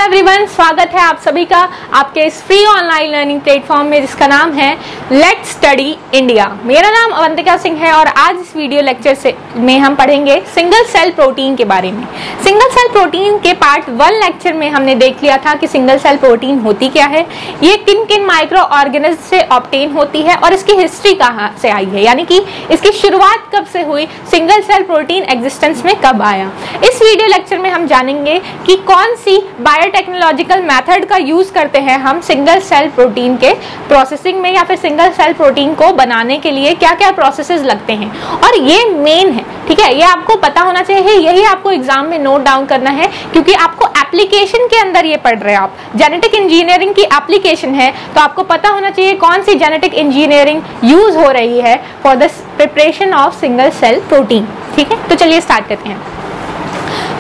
Everyone, स्वागत है आप सभी का आपके इस फ्री ऑनलाइन लर्निंग प्लेटफॉर्म में जिसका नाम है लेट्स स्टडी इंडिया। मेरा नाम अवंतिका सिंह है और आज इस वीडियो लेक्चर में हम पढ़ेंगे सिंगल सेल प्रोटीन के बारे में। सिंगल सेल प्रोटीन के पार्ट 1 लेक्चर में हमने देख लिया था कि सिंगल सेल प्रोटीन होती क्या है, ये किन किन माइक्रो ऑर्गेनिज्म से ऑब्टेन होती है और इसकी हिस्ट्री कहाँ से आई है, यानी कि इसकी शुरुआत कब से हुई, सिंगल सेल प्रोटीन एग्जिस्टेंस में कब आया। इस वीडियो लेक्चर में हम जानेंगे कि कौन सी बायोटेक्नोलॉजिकल मेथड का यूज करते हैं हम सिंगल सेल प्रोटीन के प्रोसेसिंग में, या फिर सिंगल सेल प्रोटीन को बनाने के लिए क्या क्या प्रोसेसेस लगते हैं। और ये मेन है, ठीक है, ये आपको पता होना चाहिए, यही आपको एग्जाम में नोट डाउन करना है क्योंकि आपको एप्लीकेशन के अंदर ये पढ़ रहे हैं आप, जेनेटिक इंजीनियरिंग की एप्लीकेशन है, तो आपको पता होना चाहिए कौन सी जेनेटिक इंजीनियरिंग यूज हो रही है for the preparation of single cell protein. ठीक है, तो चलिए स्टार्ट करते हैं।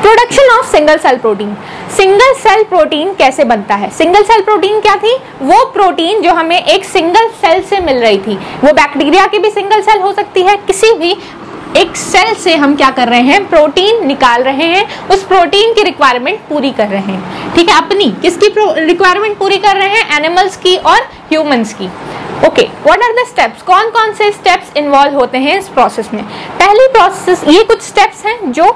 Production of single cell protein. Single cell protein कैसे बनता है? सिंगल सेल प्रोटीन क्या थी? वो प्रोटीन जो हमें एक सिंगल सेल से मिल रही थी। वो बैक्टीरिया की भी सिंगल सेल हो सकती है, किसी भी एक सेल से हम क्या कर रहे हैं, प्रोटीन निकाल रहे हैं, उस प्रोटीन की रिक्वायरमेंट पूरी कर रहे हैं। ठीक है, अपनी किसकी रिक्वायरमेंट पूरी कर रहे हैं? एनिमल्स की और ह्यूमंस की। Okay, what are the steps? कौन कौन से स्टेप्स इन्वॉल्व होते हैं इस प्रोसेस में? पहली प्रोसेस, ये कुछ स्टेप्स हैं जो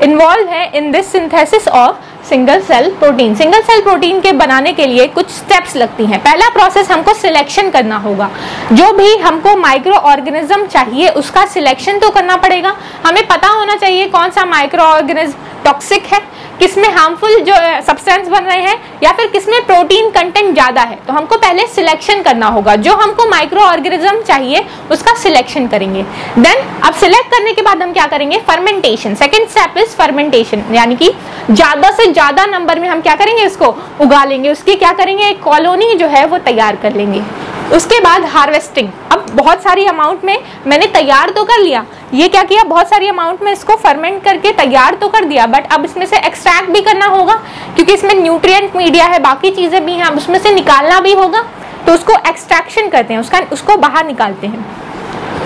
इन्वॉल्व है in this synthesis of single cell protein. Single cell protein के बनाने के लिए कुछ स्टेप्स लगती हैं। पहला प्रोसेस, हमको सिलेक्शन करना होगा। जो भी हमको माइक्रो ऑर्गेनिज्म चाहिए उसका सिलेक्शन तो करना पड़ेगा। हमें पता होना चाहिए कौन सा माइक्रो ऑर्गेनिज्म टॉक्सिक है, किसमें हार्मफुल जो सब्सटेंस बन रहे हैं, या फिर किसमें प्रोटीन कंटेंट ज्यादा है। तो हमको पहले सिलेक्शन करना होगा, जो हमको माइक्रो ऑर्गेनिज्म चाहिए उसका सिलेक्शन करेंगे। देन अब सिलेक्ट करने के बाद हम क्या करेंगे? Fermentation. Second step is fermentation, यानी कि ज्यादा से ज्यादा नंबर में हम क्या करेंगे, इसको उगा लेंगे, उसकी क्या करेंगे, एक कॉलोनी जो है वो तैयार कर लेंगे। उसके बाद हार्वेस्टिंग। अब बहुत सारी अमाउंट में मैंने तैयार तो कर लिया, ये क्या किया, बहुत सारी अमाउंट में इसको फर्मेंट करके तैयार तो कर दिया, बट अब इसमें से एक्सट्रैक्ट भी करना होगा क्योंकि इसमें न्यूट्रिएंट मीडिया है, बाकी चीजें भी हैं, उसमें से निकालना भी होगा। तो उसको एक्सट्रैक्शन करते हैं, उसको बाहर निकालते हैं,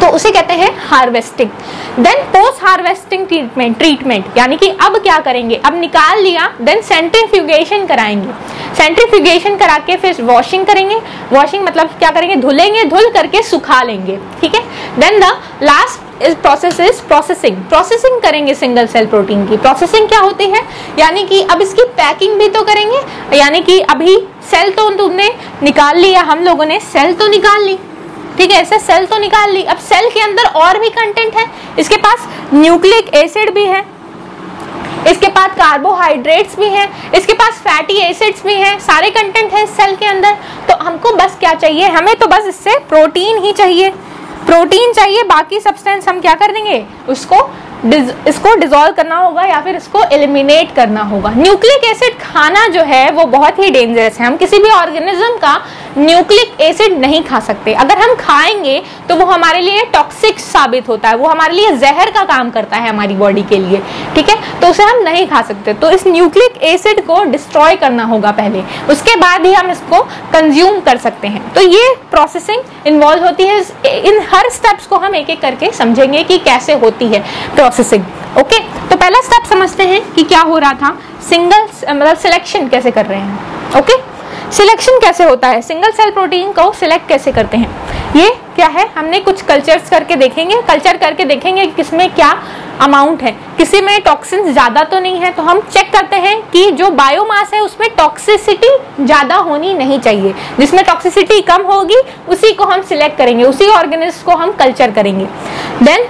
तो उसे कहते हैं harvesting. Then post harvesting treatment, यानी कि अब क्या करेंगे, अब निकाल लिया, देन सेंट्रीफ्यूगेशन कराएंगे। सेंट्रीफ्यूगेशन करा के फिर वॉशिंग करेंगे। वॉशिंग मतलब क्या करेंगे, धुलेंगे, धुल करके सुखा लेंगे। ठीक है, then the last process is processing. Processing करेंगे सिंगल सेल प्रोटीन की। प्रोसेसिंग क्या होती है, यानी कि अब इसकी पैकिंग भी तो करेंगे, यानी कि अभी सेल तो तुमने निकाल लिया, हम लोगों ने सेल तो निकाल ली, ठीक है, ऐसे सेल तो निकाल ली। अब सेल के अंदर और भी कंटेंट है, इसके पास न्यूक्लिक एसिड भी है, इसके पास कार्बोहाइड्रेट्स भी हैं, इसके पास फैटी एसिड्स भी हैं, सारे कंटेंट है सेल के अंदर। तो हमको बस क्या चाहिए, हमें तो बस इससे प्रोटीन ही चाहिए, प्रोटीन चाहिए, बाकी सब्सटेंस हम क्या कर देंगे, इसको डिसॉल्व करना होगा या फिर इसको एलिमिनेट करना होगा। न्यूक्लिक एसिड खाना जो है वो बहुत ही डेंजरस है, हम किसी भी ऑर्गेनिज्म का न्यूक्लिक एसिड नहीं खा सकते। अगर हम खाएंगे तो वो हमारे लिए टॉक्सिक साबित होता है, वो हमारे लिए जहर का काम करता है हमारी बॉडी के लिए, ठीक है, तो उसे हम नहीं खा सकते। तो इस न्यूक्लिक एसिड को डिस्ट्रॉय करना होगा पहले, उसके बाद ही हम इसको कंज्यूम कर सकते हैं। तो ये प्रोसेसिंग इन्वॉल्व होती है। इन हर स्टेप्स को हम एक एक करके समझेंगे कि कैसे होती है प्रोसेसिंग। ओके, तो पहला स्टेप समझते हैं कि क्या हो रहा था, सिंगल मतलब सिलेक्शन कैसे कर रहे हैं। ओके, सिलेक्शन कैसे होता है, सिंगल सेल प्रोटीन को सिलेक्ट कैसे करते हैं, ये क्या है, हमने कुछ कल्चर्स करके देखेंगे, कल्चर करके देखेंगे कि किसमें क्या अमाउंट है, किसी में टॉक्सिन्स ज्यादा तो नहीं है, तो हम चेक करते हैं कि जो बायोमास है उसमें टॉक्सिसिटी ज्यादा होनी नहीं चाहिए, जिसमें टॉक्सिसिटी कम होगी उसी को हम सिलेक्ट करेंगे, उसी ऑर्गेनिज्म को हम कल्चर करेंगे। देन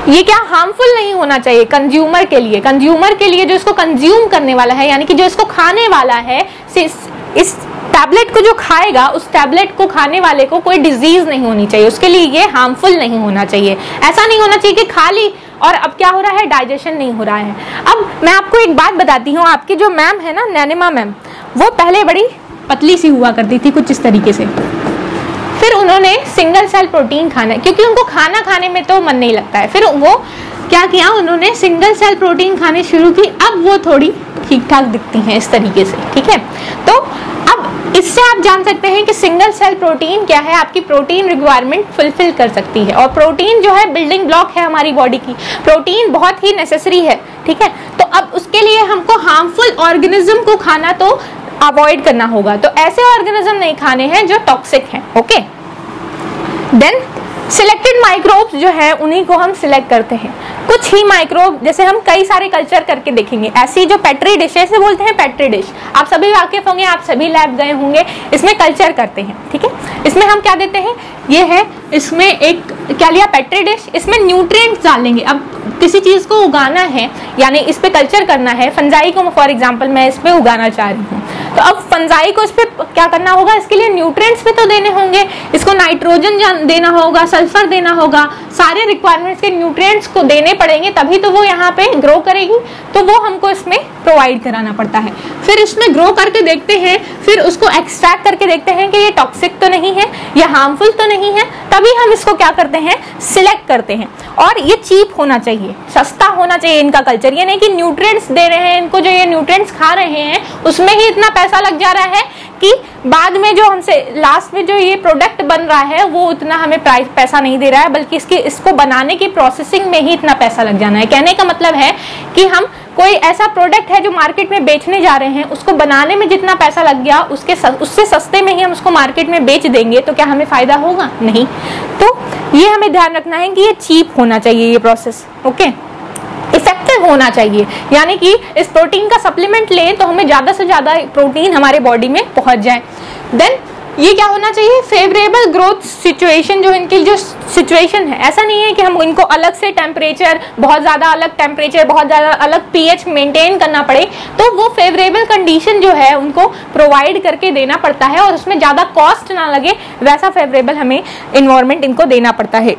ये क्या, हार्मफुल नहीं होना चाहिए कंज्यूमर के लिए, कंज्यूमर के लिए जो इसको कंज्यूम करने वाला है, यानी कि जो इसको खाने वाला है, इस टैबलेट को जो खाएगा उस टैबलेट को खाने वाले को कोई डिजीज नहीं होनी चाहिए, उसके लिए ये हार्मफुल नहीं होना चाहिए। ऐसा नहीं होना चाहिए कि खा ली और अब क्या हो रहा है, डाइजेशन नहीं हो रहा है। अब मैं आपको एक बात बताती हूँ, आपकी जो मैम है ना, नैनिमा मैम, वो पहले बड़ी पतली सी हुआ करती थी कुछ इस तरीके से, फिर उन्होंने सिंगल सेल प्रोटीन खाना, क्योंकि उनको खाना खाने में तो मन नहीं लगता है, फिर वो क्या किया, उन्होंने सिंगल सेल प्रोटीन खाने शुरू की। अब वो थोड़ी ठीक ठाक दिखती हैं इस तरीके से, ठीक है। तो अब इससे आप जान सकते हैं कि सिंगल सेल प्रोटीन क्या है, आपकी प्रोटीन रिक्वायरमेंट फुलफिल कर सकती है। और प्रोटीन जो है बिल्डिंग ब्लॉक है हमारी बॉडी की, प्रोटीन बहुत ही नेसेसरी है, ठीक है। तो अब उसके लिए हमको हार्मफुल ऑर्गेनिज्म को खाना तो अवॉइड करना होगा। तो ऐसे ऑर्गेनिज्म नहीं खाने हैं जो टॉक्सिक हैं। ओके, देन सिलेक्टेड माइक्रोब्स जो है उन्हीं को हम सिलेक्ट करते हैं। कुछ ही माइक्रोब, जैसे हम कई सारे कल्चर करके देखेंगे, ऐसी जो पेट्री डिश है, इसे बोलते हैं पेट्री डिश। आप सभी वाकिफ होंगे, आप सभी लैब गए होंगे, इसमें कल्चर करते हैं। ठीक है, इसमें हम क्या देते हैं, ये है, इसमें एक क्या लिया, पेट्री डिश, इसमें न्यूट्रिएंट्स डालेंगे। अब किसी चीज को उगाना है, यानी इस पे कल्चर करना है, फंजाई को फॉर एग्जांपल मैं इस पे उगाना चाह रही हूँ, तो अब फंजाई को इस पे क्या करना होगा, इसके लिए न्यूट्रिएंट्स भी तो देने होंगे, इसको नाइट्रोजन देना होगा, सल्फर देना होगा, सारे रिक्वायरमेंट्स के न्यूट्रिएंट्स को देने पड़ेंगे, तभी तो वो यहाँ पे ग्रो करेगी। तो वो हमको इसमें प्रोवाइड कराना पड़ता है। फिर इसमें ग्रो करके देखते हैं, फिर उसको एक्सट्रैक्ट करके देखते हैं कि ये टॉक्सिक तो नहीं है, ये हार्मफुल तो नहीं है, तभी हम इसको क्या करते हैं, सिलेक्ट करते हैं। और ये चीप होना चाहिए, सस्ता होना चाहिए इनका कल्चर। ये नहीं कि न्यूट्रिएंट्स दे रहे हैं इनको, जो ये न्यूट्रिएंट्स खा रहे हैं उसमें ही इतना पैसा लग जा रहा है कि बाद में जो हमसे लास्ट में जो ये प्रोडक्ट बन रहा है वो उतना हमें पैसा नहीं दे रहा है, बल्कि इसको बनाने की प्रोसेसिंग में ही इतना पैसा लग जाना है। कहने का मतलब है कि हम कोई ऐसा प्रोडक्ट है जो मार्केट में बेचने जा रहे हैं, उसको बनाने में जितना पैसा लग गया उससे सस्ते में ही हम उसको मार्केट में बेच देंगे, तो क्या हमें फायदा होगा? नहीं। तो ये हमें ध्यान रखना है कि ये चीप होना चाहिए ये प्रोसेस। ओके, इफेक्टिव होना चाहिए, यानी कि इस प्रोटीन का सप्लीमेंट लें तो हमें ज्यादा से ज्यादा प्रोटीन हमारे बॉडी में पहुंच जाए। देन ये क्या होना चाहिए, फेवरेबल ग्रोथ सिचुएशन, जो इनकी जो सिचुएशन है, ऐसा नहीं है कि हम इनको अलग से टेम्परेचर, बहुत ज्यादा अलग टेम्परेचर, बहुत ज्यादा अलग पीएच मेंटेन करना पड़े, तो वो फेवरेबल कंडीशन जो है उनको प्रोवाइड करके देना पड़ता है और उसमें ज्यादा कॉस्ट ना लगे, वैसा फेवरेबल हमें इन्वायरमेंट इनको देना पड़ता है।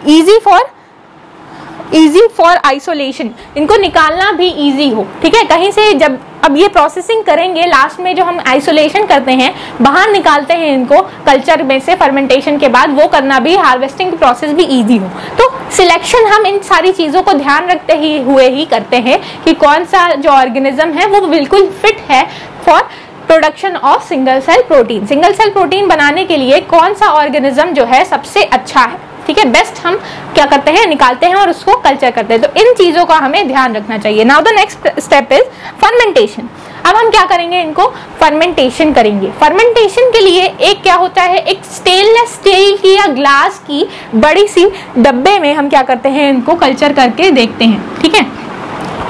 इजी फॉर आइसोलेशन, इनको निकालना भी इजी हो। ठीक है, कहीं से जब अब ये प्रोसेसिंग करेंगे, लास्ट में जो हम आइसोलेशन करते हैं, बाहर निकालते हैं इनको कल्चर में से फर्मेंटेशन के बाद, वो करना भी, हार्वेस्टिंग प्रोसेस भी इजी हो। तो सिलेक्शन हम इन सारी चीजों को ध्यान रखते हुए ही करते हैं कि कौन सा जो ऑर्गेनिज्म है वो बिल्कुल फिट है for production of single cell protein. Single cell protein बनाने के लिए कौन सा ऑर्गेनिज्म जो है सबसे अच्छा है, ठीक है, बेस्ट हम क्या करते हैं, निकालते हैं और उसको कल्चर करते हैं। तो इन चीजों का हमें ध्यान रखना चाहिए। Now the next step is fermentation. अब हम क्या करेंगे, इनको फर्मेंटेशन करेंगे। फर्मेंटेशन के लिए एक क्या होता है, एक स्टेनलेस स्टील की या ग्लास की बड़ी सी डब्बे में हम क्या करते हैं, इनको कल्चर करके देखते हैं। ठीक है,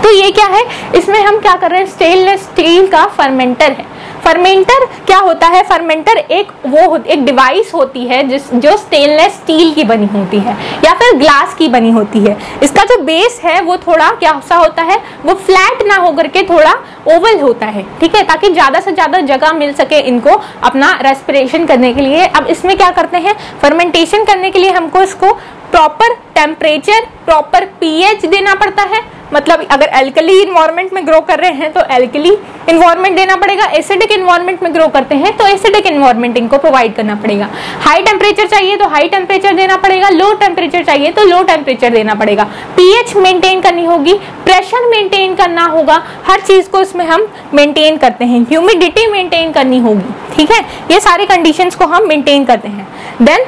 तो ये क्या है, इसमें हम क्या कर रहे हैं, स्टेनलेस स्टील का फर्मेंटर है। फर्मेंटर क्या होता है, फर्मेंटर एक डिवाइस होती है जो स्टेनलेस स्टील की बनी होती है या फिर ग्लास की बनी होती है। इसका जो बेस है वो थोड़ा क्या सा होता है, वो फ्लैट ना होकर के थोड़ा ओवल होता है। ठीक है, ताकि ज्यादा से ज्यादा जगह मिल सके इनको अपना रेस्पिरेशन करने के लिए। अब इसमें क्या करते हैं, फर्मेंटेशन करने के लिए हमको इसको प्रॉपर टेम्परेचर, प्रॉपर पीएच देना पड़ता है। मतलब अगर एल्कली इन्वायरमेंट में ग्रो कर रहे हैं तो एल्कली इन्वायरमेंट देना पड़ेगा, एसिडिक इन्वायरमेंट में ग्रो करते हैं तो एसिडिक इन्वायरमेंट इनको प्रोवाइड करना पड़ेगा। हाई टेम्परेचर चाहिए तो हाई टेम्परेचर देना पड़ेगा, लो टेम्परेचर चाहिए तो लो टेम्परेचर देना पड़ेगा। पीएच मेंटेन करनी होगी, प्रेशर मेंटेन करना होगा, हर चीज को इसमें हम मेंटेन करते हैं। ह्यूमिडिटी मेंटेन करनी होगी। ठीक है, ये सारी कंडीशंस को हम मेंटेन करते हैं। देन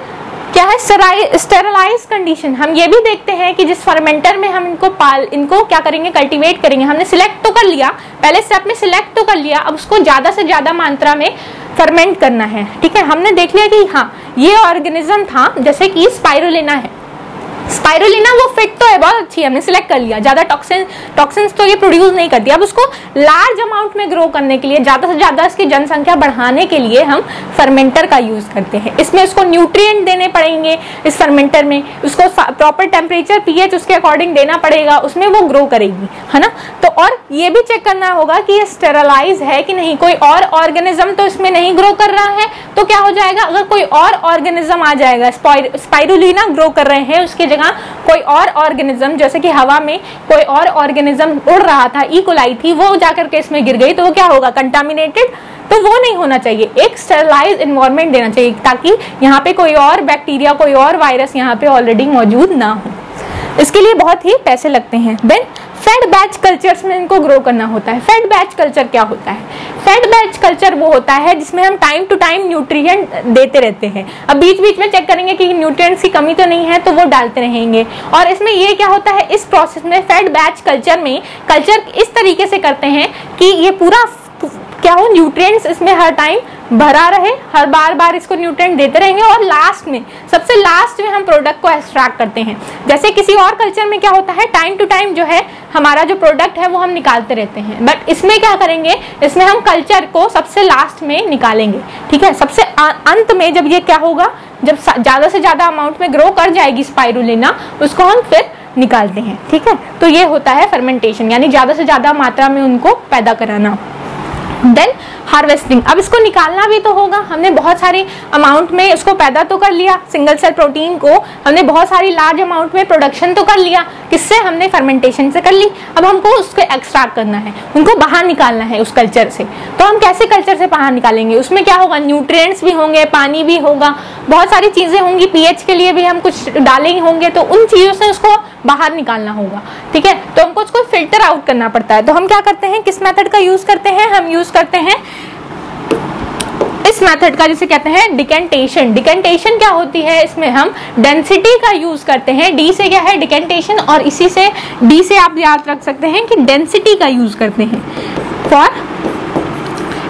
क्या है, स्टेरलाइज कंडीशन। हम ये भी देखते हैं कि जिस फर्मेंटर में हम इनको क्या करेंगे, कल्टीवेट करेंगे। हमने सिलेक्ट तो कर लिया, पहले स्टेप में सिलेक्ट तो कर लिया, अब उसको ज्यादा से ज्यादा मात्रा में फर्मेंट करना है। ठीक है, हमने देख लिया कि हाँ ये ऑर्गेनिज्म था, जैसे कि स्पाइरुलिना है, स्पाइरुलिना वो फिट तो है, बहुत अच्छी है, हमने सिलेक्ट कर लिया, ज्यादा टॉक्सिन्स तो ये प्रोड्यूस नहीं करती। अब उसको लार्ज अमाउंट में ग्रो करने के लिए, ज्यादा से ज्यादा इसकी जनसंख्या बढ़ाने के लिए हम फर्मेंटर का यूज करते हैं। इसमें उसको न्यूट्रिएंट देने पड़ेंगे, इस फर्मेंटर में उसको प्रॉपर टेम्परेचर, पीएच उसके अकॉर्डिंग देना पड़ेगा, उसमें वो ग्रो करेगी, है ना। तो और ये भी चेक करना होगा कि ये स्टेरलाइज है कि नहीं, कोई और ऑर्गेनिज्म तो इसमें नहीं ग्रो कर रहा है। तो क्या हो जाएगा, अगर कोई और ऑर्गेनिज्म आ जाएगा, स्पाइरुलिना ग्रो कर रहे हैं, उसके जगह कोई और ऑर्गेनिज्म, जैसे कि हवा में कोई और ऑर्गेनिज्म उड़ रहा था, ई कोलाई थी, वो जाकर के इसमें गिर गई, तो वो क्या होगा, कंटामिनेटेड। तो वो नहीं होना चाहिए, एक स्टेरलाइज एनवायरनमेंट देना चाहिए ताकि यहाँ पे कोई और बैक्टीरिया, कोई और वायरस यहाँ पे ऑलरेडी मौजूद ना हो। इसके लिए बहुत ही पैसे लगते हैं। देन फेड बैच कल्चर्स में इनको ग्रो करना होता है। फेड बैच कल्चर क्या होता है? फेड बैच कल्चर वो होता है जिसमें हम टाइम टू टाइम न्यूट्रिएंट देते रहते हैं। अब बीच बीच में चेक करेंगे कि न्यूट्रिएंट्स की कमी तो नहीं है, तो वो डालते रहेंगे। और इसमें ये क्या होता है, इस प्रोसेस में फेड बैच कल्चर में कल्चर इस तरीके से करते हैं कि ये पूरा क्या हो, न्यूट्रिएंट्स इसमें हर टाइम भरा रहे, हर बार इसको न्यूट्रिएंट देते रहेंगे और लास्ट में, सबसे लास्ट में हम प्रोडक्ट को एक्सट्रैक्ट करते हैं। जैसे किसी और कल्चर में क्या होता है, टाइम टू टाइम जो है हमारा जो प्रोडक्ट है वो हम निकालते रहते हैं, बट इसमें क्या करेंगे, इसमें हम कल्चर को सबसे लास्ट में निकालेंगे। ठीक है, सबसे अंत में जब ये क्या होगा, जब ज्यादा से ज्यादा अमाउंट में ग्रो कर जाएगी स्पाइरुलिना, उसको हम फिर निकालते हैं। ठीक है, तो ये होता है फर्मेंटेशन, यानी ज्यादा से ज्यादा मात्रा में उनको पैदा कराना। देन हार्वेस्टिंग, अब इसको निकालना भी तो होगा। हमने बहुत सारी अमाउंट में उसको पैदा तो कर लिया, सिंगल सेल प्रोटीन को हमने बहुत सारी लार्ज अमाउंट में प्रोडक्शन तो कर लिया, किससे, हमने फर्मेंटेशन से कर ली। अब हमको उसको एक्सट्रैक्ट करना है, उनको बाहर निकालना है उस कल्चर से। तो हम कैसे कल्चर से बाहर निकालेंगे, उसमें क्या होगा, न्यूट्रिएंट्स भी होंगे, पानी भी होगा, बहुत सारी चीजें होंगी, पीएच के लिए भी हम कुछ डाले होंगे, तो उन चीजों से उसको बाहर निकालना होगा। ठीक है, तो हमको उसको फिल्टर आउट करना पड़ता है। तो हम क्या करते हैं, किस मेथड का यूज करते हैं, हम यूज करते हैं इस मेथड का, जिसे कहते हैं डिकेंटेशन। डिकेंटेशन क्या होती है, इसमें हम डेंसिटी का यूज करते हैं। डी से क्या है, डिकेंटेशन, और इसी से डी से आप याद रख सकते हैं कि डेंसिटी का यूज करते हैं फॉर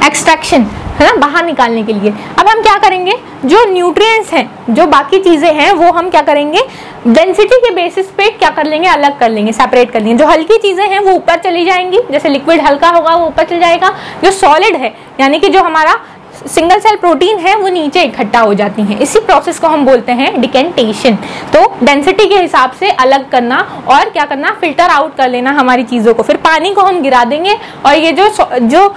एक्सट्रैक्शन, है ना, बाहर निकालने के लिए। अब हम क्या करेंगे, जो न्यूट्रिएंट्स हैं, जो बाकी चीजें हैं, वो हम क्या करेंगे, डेंसिटी के बेसिस पे क्या कर लेंगे, अलग कर लेंगे, सेपरेट कर लेंगे। जो हल्की चीजें हैं वो ऊपर चली जाएंगी, जैसे लिक्विड हल्का होगा वो ऊपर चल जाएगा। जो सॉलिड है, यानी कि जो हमारा सिंगल सेल प्रोटीन है, वो नीचे इकट्ठा हो जाती हैं। इसी प्रोसेस को हम बोलते हैं डिकेंटेशन। तो डेंसिटी के हिसाब से अलग करना और क्या करना, फिल्टर आउट कर लेना हमारी चीजों को। फिर पानी को हम गिरा देंगे और ये जो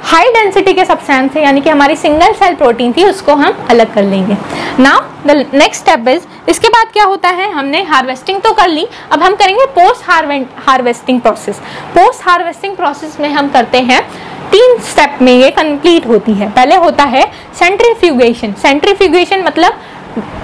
हाई डेंसिटी के सब्सटेंस है, यानी कि हमारी सिंगल सेल प्रोटीन थी, उसको हम अलग कर लेंगे। Now the next step is, इसके बाद क्या होता है, हमने हार्वेस्टिंग तो कर ली, अब हम करेंगे post harvesting process. Post harvesting process में हम करते हैं 3 स्टेप में ये कंप्लीट होती है। पहले होता है सेंट्रीफ्यूगेशन। सेंट्रीफ्यूगेशन मतलब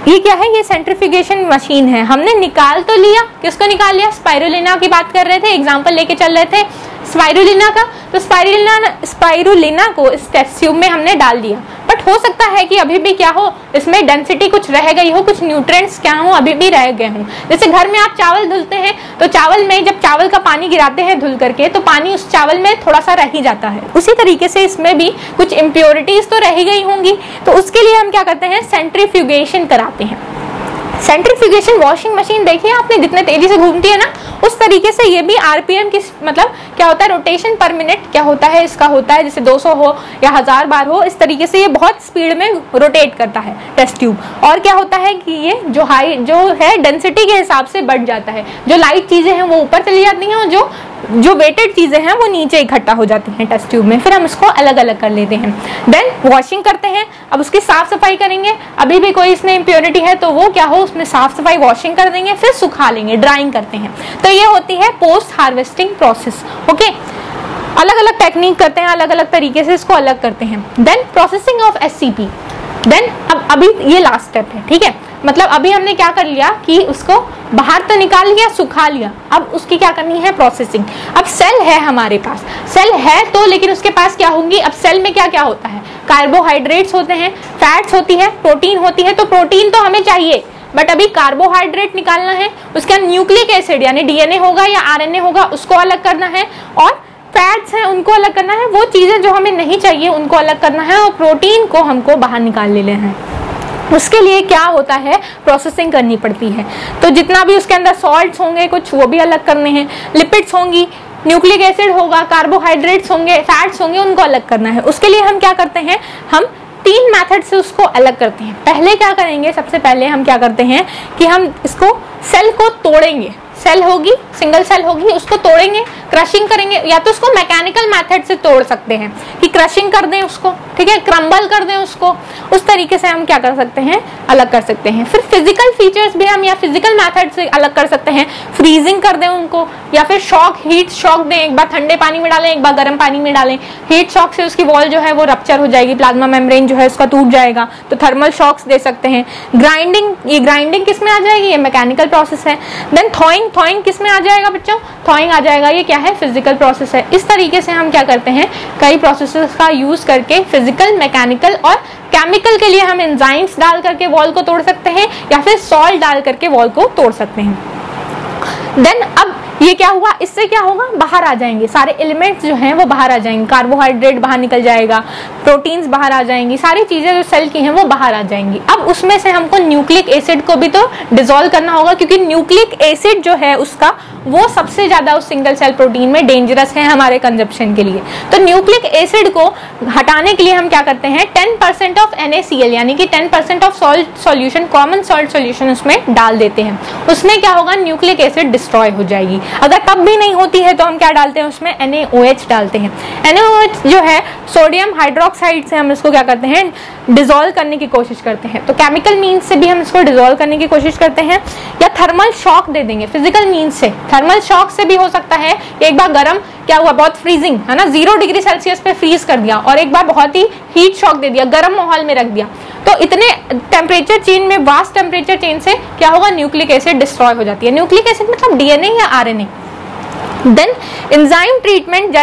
ये क्या है, ये सेंट्रीफ्यूगेशन मशीन है। हमने निकाल तो लिया, किसको निकाल लिया, स्पाइरुलिना की बात कर रहे थे, एग्जांपल लेके चल रहे थे स्पाइरुलिना का। तो स्पाइरुलिना को इस टेस्ट ट्यूब में हमने डाल दिया, बट हो सकता है कि अभी भी क्या हो, इसमें डेंसिटी कुछ रह गई हो, कुछ न्यूट्रिएंट्स क्या हो, अभी भी रह गए हों। जैसे घर में आप चावल धुलते हैं, तो चावल में जब चावल का पानी गिराते हैं धुल करके, तो पानी उस चावल में थोड़ा सा रह ही जाता है। उसी तरीके से इसमें भी कुछ इम्प्योरिटीज तो रह ही गई होंगी, तो उसके लिए हम क्या करते हैं, सेंट्रीफ्यूगेशन कराते हैं। सेंट्रीफ्यूगेशन वॉशिंग मशीन देखिए आपने, जितने तेजी से घूमती है ना, उस तरीके से ये भी आरपीएम की, मतलब क्या होता है, रोटेशन पर मिनट क्या होता है, इसका होता है जैसे 200 हो या 1000 बार हो, इस तरीके से ये बहुत स्पीड में रोटेट करता है टेस्ट ट्यूब। और क्या होता है कि ये जो है डेंसिटी के हिसाब से बढ़ जाता है। जो लाइट चीजें हैं वो ऊपर चली जाती हैं और जो वेटेड चीजें हैं वो नीचे इकट्ठा हो जाती हैं टेस्ट ट्यूब में। फिर हम इसको अलग अलग कर लेते हैं। देन वॉशिंग करते हैं, अब उसकी साफ सफाई करेंगे। अभी भी कोई इसमें इम्प्योरिटी है तो वो क्या हो, उसमें साफ सफाई वॉशिंग कर देंगे, फिर सुखा लेंगे, ड्राइंग करते हैं। तो ये होती है पोस्ट हार्वेस्टिंग प्रोसेस। ओके, अलग अलग टेक्निक करते हैं, अलग अलग तरीके से इसको अलग करते हैं। Then processing of SCP. Then अब अभी ये लास्ट स्टेप है, ठीक है, मतलब अभी हमने क्या कर लिया कि उसको बाहर तो निकाल लिया, सुखा लिया, अब उसकी क्या करनी है, प्रोसेसिंग। अब सेल है हमारे पास, सेल है तो, लेकिन उसके पास क्या होंगी, अब सेल में क्या क्या होता है, कार्बोहाइड्रेट्स होते हैं, फैट्स होती है, प्रोटीन होती है। तो प्रोटीन तो हमें चाहिए, बट अभी कार्बोहाइड्रेट निकालना है, उसका न्यूक्लिक एसिड यानी डीएनए होगा या आरएनए होगा, उसको अलग करना है, और फैट्स हैं उनको अलग करना है। वो चीजें जो हमें नहीं चाहिए उनको अलग करना है, और प्रोटीन को हमको बाहर निकाल लेना है। उसके लिए क्या होता है, प्रोसेसिंग करनी पड़ती है। तो जितना भी उसके अंदर सॉल्ट्स होंगे कुछ, वो भी अलग करने हैं, लिपिड्स होंगी, न्यूक्लिक एसिड होगा, कार्बोहाइड्रेट्स होंगे, फैट्स होंगे, उनको अलग करना है। उसके लिए हम क्या करते हैं, हम 3 मेथड से उसको अलग करते हैं। पहले क्या करेंगे, सबसे पहले हम क्या करते हैं कि हम इसको सेल को तोड़ेंगे। सेल होगी, सिंगल सेल होगी, उसको तोड़ेंगे, क्रशिंग करेंगे, या तो उसको मैकेनिकल मेथड से तोड़ सकते हैं कि क्रशिंग कर दें उसको, ठीक है, क्रम्बल कर दें उसको, उस तरीके से हम क्या कर सकते हैं, अलग कर सकते हैं। फिर फिजिकल फीचर्स भी हम या फिजिकल मेथड से अलग कर सकते हैं, फ्रीजिंग कर दें उनको, या फिर शॉक, हीट शॉक दें, एक बार ठंडे पानी में डालें, एक बार गर्म पानी में डालें। हीट शॉक से उसकी वॉल जो है वो रप्चर हो जाएगी, प्लाज्मा मेम्ब्रेन जो है उसका टूट जाएगा, तो थर्मल शॉक्स दे सकते हैं। ग्राइंडिंग, ये ग्राइंडिंग किस में आ जाएगी, ये मैकेनिकल प्रोसेस है। देन थॉइंग थॉइंग किस में आ जाएगा बच्चों? थॉइंग आ जाएगा। ये क्या है? फिजिकल प्रोसेस है। इस तरीके से हम क्या करते हैं, कई प्रोसेसेस का यूज करके फिजिकल, मैकेनिकल और केमिकल के लिए हम एंजाइम्स डाल करके वॉल को तोड़ सकते हैं या फिर सॉल्ट डाल करके वॉल को तोड़ सकते हैं। देन अब ये क्या हुआ, इससे क्या होगा, बाहर आ जाएंगे सारे एलिमेंट्स जो हैं वो बाहर आ जाएंगे, कार्बोहाइड्रेट बाहर निकल जाएगा, प्रोटीन्स बाहर आ जाएंगी, सारी चीजें जो सेल की हैं वो बाहर आ जाएंगी। अब उसमें से हमको न्यूक्लिक एसिड को भी तो डिसॉल्व करना होगा, क्योंकि न्यूक्लिक एसिड जो है उसका वो सबसे ज्यादा उस सिंगल सेल प्रोटीन में डेंजरस है हमारे कंजप्शन के लिए। तो न्यूक्लिक एसिड को हटाने के लिए हम क्या करते हैं, 10% ऑफ NaCl यानी कि 10% of salt solution, common salt solution उसमें डाल देते हैं। उसमें क्या होगा, न्यूक्लिक एसिड डिस्ट्रॉय हो जाएगी। अगर तब भी नहीं होती है तो हम क्या डालते हैं उसमें, NaOH डालते हैं। NaOH जो है सोडियम हाइड्रोक्साइड से हम इसको क्या करते हैं, डिसॉल्व करने की कोशिश करते हैं। तो केमिकल मीन्स से भी हम इसको डिसॉल्व करने की कोशिश करते हैं, या थर्मल शॉक दे देंगे। फिजिकल मीन्स से, थर्मल शॉक से भी हो सकता है। एक बार गर्म क्या हुआ, बहुत फ्रीजिंग है ना, 0 डिग्री सेल्सियस पे फ्रीज कर दिया, और एक बार बहुत ही हीट शॉक दे दिया, गर्म माहौल में रख दिया, तो इतने टेम्परेचर चेंज में, वास्ट टेम्परेचर चेंज से क्या होगा, न्यूक्लिक एसिड डिस्ट्रॉय हो जाती है। न्यूक्लिक एसिड मतलब DNA या RNA। देन एंजाइम ट्रीटमेंट,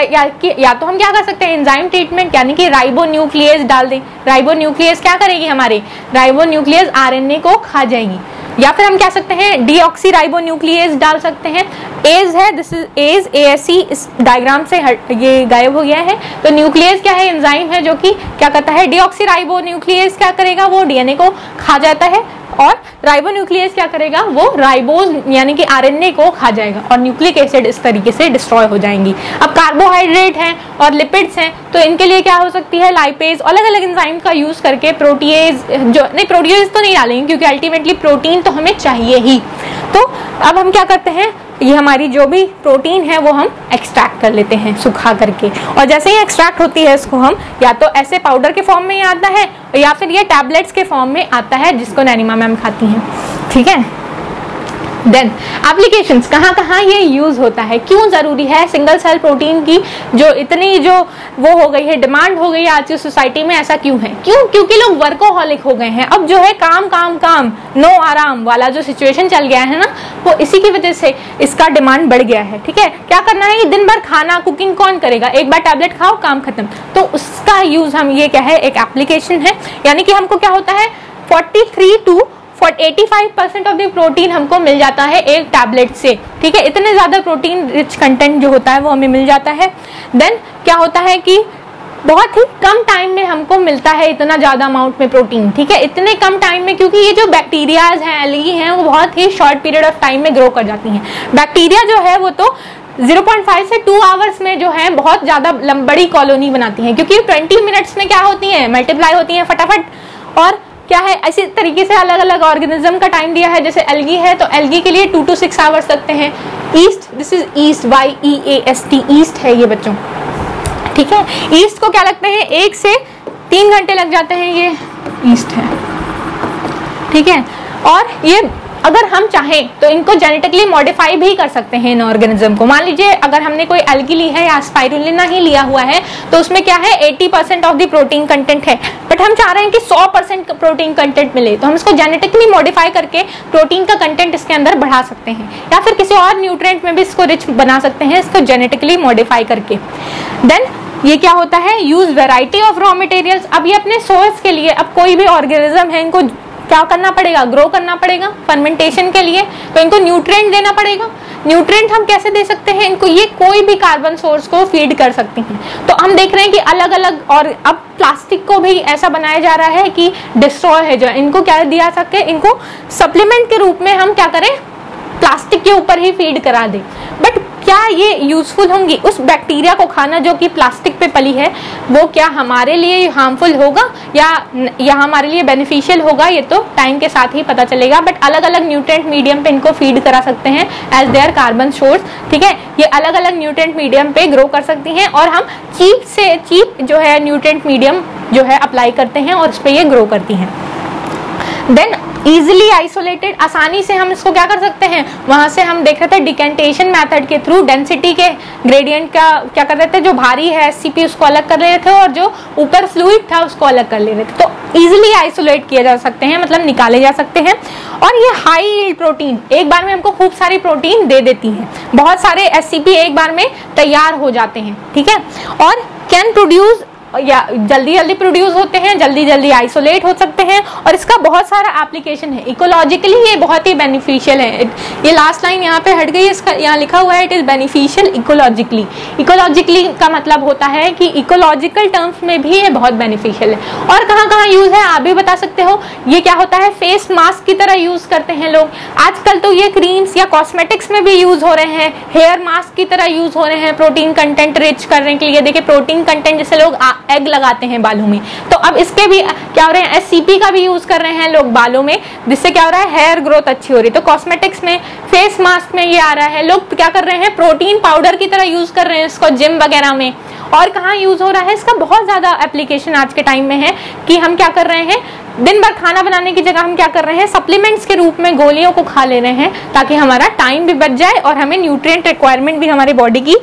या तो हम क्या कर सकते हैं, एंजाइम ट्रीटमेंट यानी कि राइबोन्यूक्लियेज डाल दें। राइबोन्यूक्लियेज क्या करेगी, हमारे राइबोन्यूक्लियेज RNA को खा जाएगी। या फिर हम क्या सकते हैं, डीऑक्सी राइबोन्यूक्लियेज डाल सकते हैं। एज है, दिस इज एज, ASE इस डायग्राम से ये गायब हो गया है। तो न्यूक्लियस क्या है, एंजाइम है जो कि क्या करता है, डीऑक्सी राइबोन्यूक्लियेज क्या करेगा, वो DNA को खा जाता है, और राइबोन्यूक्लियेज क्या करेगा, वो राइबोज यानी कि RNA को खा जाएगा, और न्यूक्लिक एसिड इस तरीके से डिस्ट्रॉय हो जाएंगी। अब कार्बोहाइड्रेट हैं और लिपिड्स हैं, तो इनके लिए क्या हो सकती है, लाइपेज, अलग अलग एंजाइम का यूज करके प्रोटीएज, जो नहीं प्रोटीएज तो नहीं डालेंगे क्योंकि अल्टीमेटली प्रोटीन तो हमें चाहिए ही। तो अब हम क्या करते हैं, ये हमारी जो भी प्रोटीन है वो हम एक्सट्रैक्ट कर लेते हैं सुखा करके, और जैसे ही एक्सट्रैक्ट होती है इसको हम या तो ऐसे पाउडर के फॉर्म में आता है, या फिर ये टैबलेट्स के फॉर्म में आता है, जिसको नैनिमा मैम खाती हैं। ठीक है। देन एप्लीकेशंस, कहाँ कहाँ ये यूज होता है, क्यों जरूरी है सिंगल सेल प्रोटीन की जो इतनी जो वो हो गई है, डिमांड हो गई है आज की सोसाइटी में, ऐसा क्यों है, क्योंकि लोग वर्कोहॉलिक हो गए हैं। अब जो है काम काम काम, नो आराम वाला जो सिचुएशन चल गया है ना, वो इसी की वजह से इसका डिमांड बढ़ गया है। ठीक है, क्या करना है, दिन भर खाना कुकिंग कौन करेगा, एक बार टैबलेट खाओ काम खत्म। तो उसका यूज हम ये क्या है, एक एप्लीकेशन है, यानी कि हमको क्या होता है 43 to 85% ऑफ द प्रोटीन हमको मिल जाता है एक टैबलेट से। ठीक है, इतने ज्यादा प्रोटीन रिच कंटेंट जो होता है वो हमें मिल जाता है। देन क्या होता है कि बहुत ही कम टाइम में हमको मिलता है इतना ज्यादा अमाउंट में प्रोटीन। ठीक है, इतने कम टाइम में, क्योंकि ये जो बैक्टीरियाज हैं, एल्गी हैं, वो बहुत ही शॉर्ट पीरियड ऑफ टाइम में ग्रो कर जाती हैं। बैक्टीरिया जो है वो तो 0.5 से 2 आवर्स में जो है बहुत ज्यादा बड़ी कॉलोनी बनाती हैं, क्योंकि 20 मिनट्स में क्या होती है, मल्टीप्लाई होती है फटाफट। और क्या है, इसी तरीके से अलग अलग ऑर्गेनिज्म का टाइम दिया है, जैसे एल्गी है तो एल्गी के लिए 2 to 6 आवर्स लगते हैं। East, this is east, YEAST, east है ये बच्चों। ठीक है, ईस्ट को क्या लगते हैं, 1 से 3 घंटे लग जाते हैं, ये ईस्ट है। ठीक है, और ये अगर हम चाहें तो इनको जेनेटिकली मॉडिफाई भी कर सकते हैं इन ऑर्गेनिज्म को। मान लीजिए अगर हमने कोई एल्गी ली है या स्पाइरुलिना ही लिया हुआ है, तो उसमें क्या है 80% ऑफ द प्रोटीन कंटेंट है, बट हम चाह रहे हैं कि 100% प्रोटीन कंटेंट मिले, तो हम इसको जेनेटिकली मॉडिफाई करके प्रोटीन का कंटेंट इसके अंदर बढ़ा सकते हैं, या फिर किसी और न्यूट्रिएंट में भी इसको रिच बना सकते हैं, इसको जेनेटिकली मॉडिफाई करके। देन ये क्या होता है, use variety of raw materials. अब ये अपने सोर्स के लिए, अब कोई भी ऑर्गेनिज्म है, इनको क्या करना पड़ेगा, ग्रो करना पड़ेगा फर्मेंटेशन के लिए, तो इनको न्यूट्रिएंट देना पड़ेगा। न्यूट्रिएंट हम कैसे दे सकते हैं इनको, ये कोई भी कार्बन सोर्स को फीड कर सकते हैं। तो हम देख रहे हैं कि अलग अलग, और अब प्लास्टिक को भी ऐसा बनाया जा रहा है कि डिस्ट्रॉय है जो, इनको क्या दिया सके, इनको सप्लीमेंट के रूप में हम क्या करें, प्लास्टिक के ऊपर ही फीड करा दें। बट क्या ये यूजफुल होंगी, उस बैक्टीरिया को खाना जो कि प्लास्टिक पे पली है, वो क्या हमारे लिए हार्मफुल होगा या हमारे लिए बेनिफिशियल होगा, ये तो टाइम के साथ ही पता चलेगा। बट अलग अलग न्यूट्रिएंट मीडियम पे इनको फीड करा सकते हैं एज देयर कार्बन सोर्स। ठीक है, ये अलग अलग न्यूट्रिएंट मीडियम पे ग्रो कर सकती हैं, और हम चीप जो है न्यूट्रिएंट मीडियम जो है अप्लाई करते हैं और उस पर ये ग्रो करती हैं। देन इजिली आइसोलेटेड, आसानी से हम इसको क्या कर सकते हैं, वहां से हम देख रहे थे डिकेंटेशन मेथड के थ्रू डेंसिटी के ग्रेडियंट का क्या कर रहे थे, जो भारी है SCP उसको अलग कर ले रहे थे, और जो ऊपर फ्लूइड था उसको अलग कर ले रहे थे। तो इजिली आइसोलेट किए जा सकते हैं, मतलब निकाले जा सकते हैं। और ये हाई यील्ड प्रोटीन एक बार में हमको खूब सारी प्रोटीन दे देती है, बहुत सारे SCP एक बार में तैयार हो जाते हैं, ठीक है। और कैन प्रोड्यूस, या जल्दी जल्दी प्रोड्यूस होते हैं, जल्दी जल्दी आइसोलेट हो सकते हैं, और इसका बहुत सारा एप्लीकेशन है। इकोलॉजिकली ये बहुत ही बेनिफिशियल है। ये लास्ट लाइन यहाँ पे हट गई, इसका यहाँ लिखा हुआ है it is beneficial ecologically. Ecologically का मतलब होता है कि इकोलॉजिकल टर्म्स में भी ये बहुत बेनिफिशियल है। और कहाँ कहाँ यूज है आप भी बता सकते हो। ये क्या होता है, फेस मास्क की तरह यूज करते हैं लोग आजकल, तो ये क्रीम्स या कॉस्मेटिक्स में भी यूज हो रहे हैं, हेयर मास्क की तरह यूज हो रहे हैं प्रोटीन कंटेंट रिच करने के लिए। देखिए प्रोटीन कंटेंट जैसे लोग एग लगाते हैं बालों में, तो अब इसके भी क्या हो रहे हैं, SCP का भी यूज कर रहे हैं लोग बालों में, जिससे क्या हो रहा है, हेयर ग्रोथ अच्छी हो रही है। तो कॉस्मेटिक्स में, फेस मास्क में ये आ रहा है। लोग क्या कर रहे हैं, प्रोटीन पाउडर की तरह यूज कर रहे हैं इसको जिम वगैरह में। और कहाँ यूज हो रहा है इसका, बहुत ज्यादा एप्लीकेशन आज के टाइम में है कि हम क्या कर रहे हैं, दिन भर खाना बनाने की जगह हम क्या कर रहे हैं, सप्लीमेंट्स के रूप में गोलियों को खा ले रहे हैं, ताकि हमारा टाइम भी बच जाए और हमें न्यूट्रिएंट रिक्वायरमेंट भी हमारी बॉडी की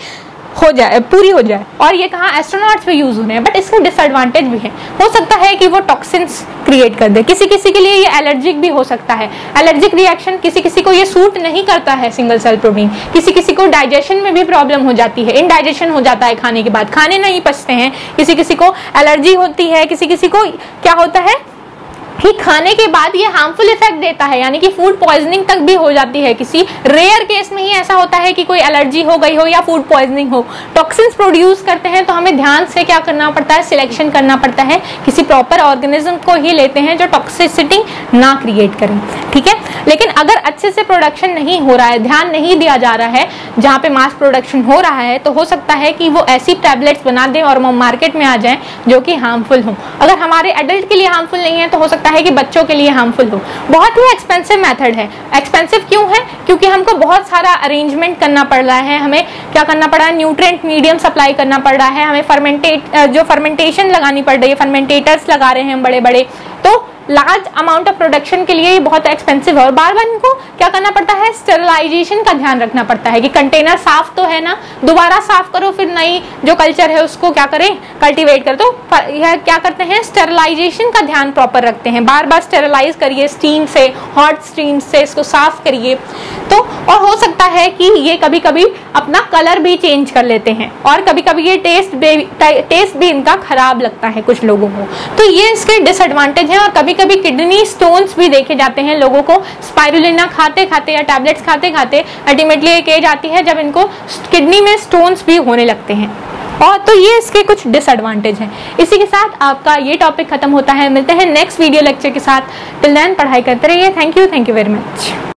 हो जाए, पूरी हो जाए। और ये कहाँ, एस्ट्रोनॉट्स पे यूज हो रहे हैं। बट इसके डिसएडवांटेज भी है, हो सकता है कि वो टॉक्सिन्स क्रिएट कर दे, किसी किसी के लिए ये एलर्जिक भी हो सकता है, एलर्जिक रिएक्शन, किसी किसी को ये सूट नहीं करता है सिंगल सेल प्रोटीन, किसी किसी को डाइजेशन में भी प्रॉब्लम हो जाती है, इनडाइजेशन हो जाता है खाने के बाद, खाने नहीं पचते हैं, किसी किसी को एलर्जी होती है, किसी किसी को क्या होता है कि खाने के बाद ये हार्मफुल इफेक्ट देता है, यानी कि फूड पॉइजनिंग तक भी हो जाती है। किसी रेयर केस में ही ऐसा होता है कि कोई एलर्जी हो गई हो या फूड पॉइजनिंग हो। टॉक्सिन्स प्रोड्यूस करते हैं, तो हमें ध्यान से क्या करना पड़ता है, सिलेक्शन करना पड़ता है, किसी प्रॉपर ऑर्गेनिज्म को ही लेते हैं जो टॉक्सिसिटी ना क्रिएट करें, ठीक है। लेकिन अगर अच्छे से प्रोडक्शन नहीं हो रहा है, ध्यान नहीं दिया जा रहा है, जहाँ पे मास प्रोडक्शन हो रहा है, तो हो सकता है कि वो ऐसी टैबलेट्स बना दें और वो मार्केट में आ जाएं जो कि हार्मफुल हो। अगर हमारे एडल्ट के लिए हार्मफुल नहीं है, तो हो सकता है कि बच्चों के लिए हार्मफुल हो। बहुत ही एक्सपेंसिव मेथड है। एक्सपेंसिव क्यों है, क्योंकि हमको बहुत सारा अरेंजमेंट करना पड़ रहा है, हमें क्या करना पड़ रहा है, न्यूट्रिएंट मीडियम सप्लाई करना पड़ रहा है, हमें जो फर्मेंटेशन लगानी पड़ रही है, फर्मेंटेटर्स लगा रहे हैं हम बड़े बड़े, तो लार्ज अमाउंट ऑफ प्रोडक्शन के लिए ये बहुत एक्सपेंसिव है। और बार बार इनको क्या करना पड़ता है, स्टेरिलाइजेशन का ध्यान रखना पड़ता है कि कंटेनर साफ तो है ना, दोबारा साफ करो, फिर नई जो कल्चर है उसको क्या करें, कल्टीवेट कर। तो यह क्या करते हैं, स्टेरिलाइजेशन का ध्यान प्रॉपर रखते हैं, बार बार स्टेरिलाइज करिए स्टीम से, हॉट स्टीम से इसको साफ करिए। तो और हो सकता है कि ये कभी कभी अपना कलर भी चेंज कर लेते हैं, और कभी कभी ये टेस्ट भी इनका खराब लगता है कुछ लोगों को। तो ये इसके डिसएडवांटेज है। और कभी कभी किडनी स्टोन्स भी देखे जाते हैं लोगों को, स्पाइरुलिना खाते खाते या टैबलेट्स खाते खाते अल्टीमेटली एक एज आती है जब इनको किडनी में स्टोन्स भी होने लगते हैं। और तो ये इसके कुछ डिसएडवांटेज हैं। इसी के साथ आपका ये टॉपिक खत्म होता है। मिलते हैं नेक्स्ट वीडियो लेक्चर के साथ। टिल देन पढ़ाई करते रहिए। Thank you very much.